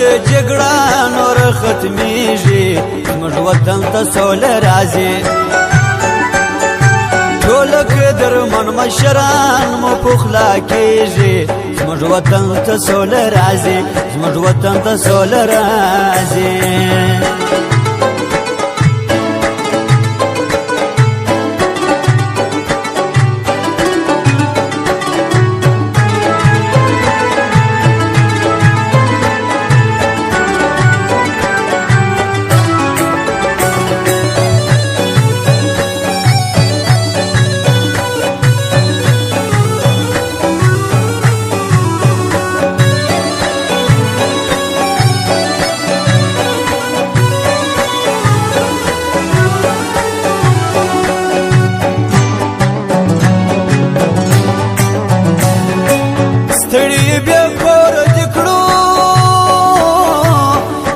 لړلې جګړه نور ختمیږي زموږ وطن ته سوله راځي ټول قدرمن مشران مو پخلا کیږي زموږ وطن ته سوله راځي زموږ وطن ته سوله راځي ستړي بیا کور دې کړو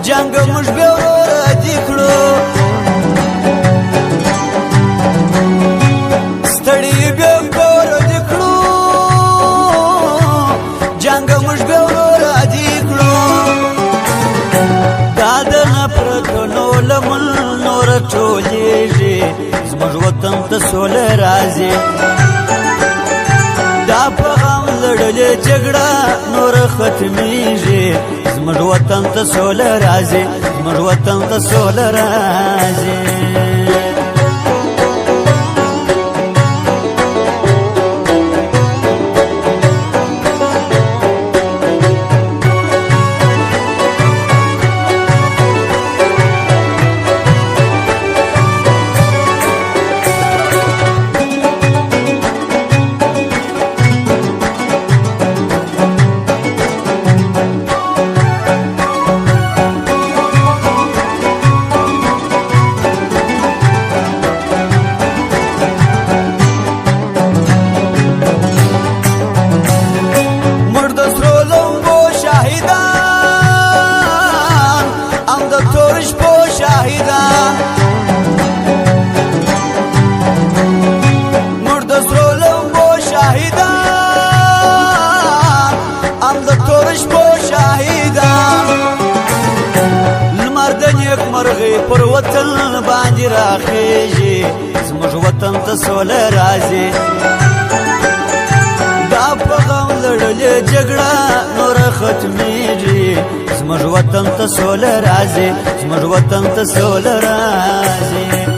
جنګ موږ بیا ورور دې کړو ستړي بیا کور دې کړو جنګ موږ بیا ورور دې کړو دا د نفرتونو لمن نور ټولېږي زموږ وطن ته سوله راځي دا په غم لړلې جګړه نور ختمیږي زموږ وطن ته سوله راځي زموږ وطن ته سوله راځي مرغی پر وطن باندې راخیږي زموږ وطن ته سوله راځي دا په غم لړلې جګړه نور ختمیږي زموږ وطن ته سوله راځي زموږ وطن ته سوله راځي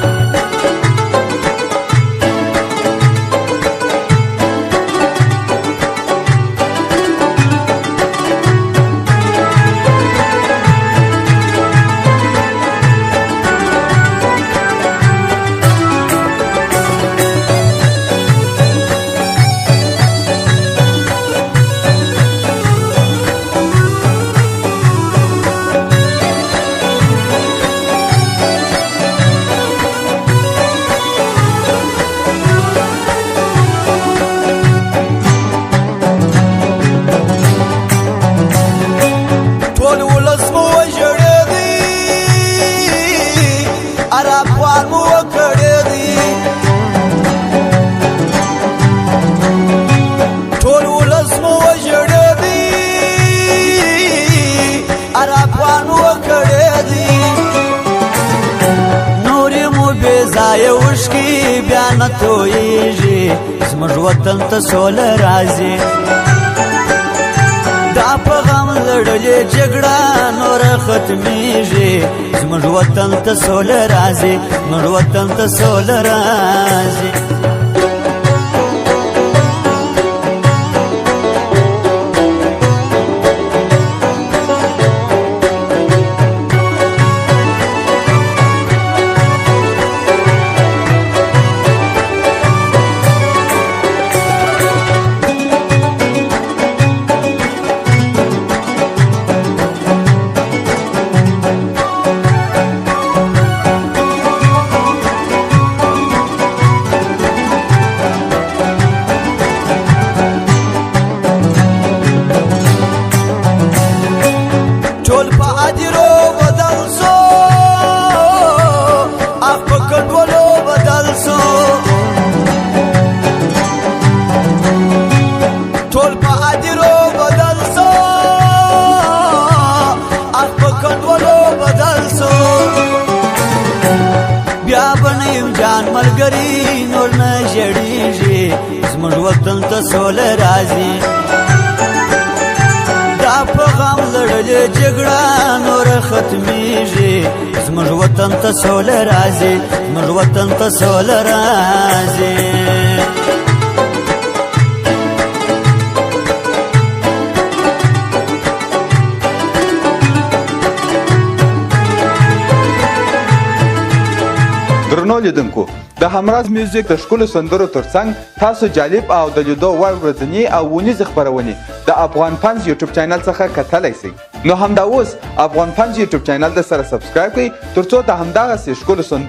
ځای وشکي بیا نه تویږي زموږ وطن ته سوله راځي دا په غم لړلې جګړه نور ختمیږي زموږ وطن ته سوله راځي زموږ وطن ته سوله راځي بیا به نه یم جان ملګري نور نه ژړېږي زموږ وطن ته سوله راځي دا په غم لړلې جګړه نوره ختمېږي زموږ وطن ته سوله راځي زموږ وطن ته سوله راځي درنو لیدونکو د همراز میوزیک د ښکلو سندرو ترڅنګ تاسو جالب او د لیدو وړ ورځني او ونیزې خپرونې د افغان پنځ یوټیوب چینل څخه کتلی شئ نو همدا اوس افغان پنځ یوټیوب چینل د سره سبسکرایب کړئ ترڅو د همدغسې ښکلو سندرو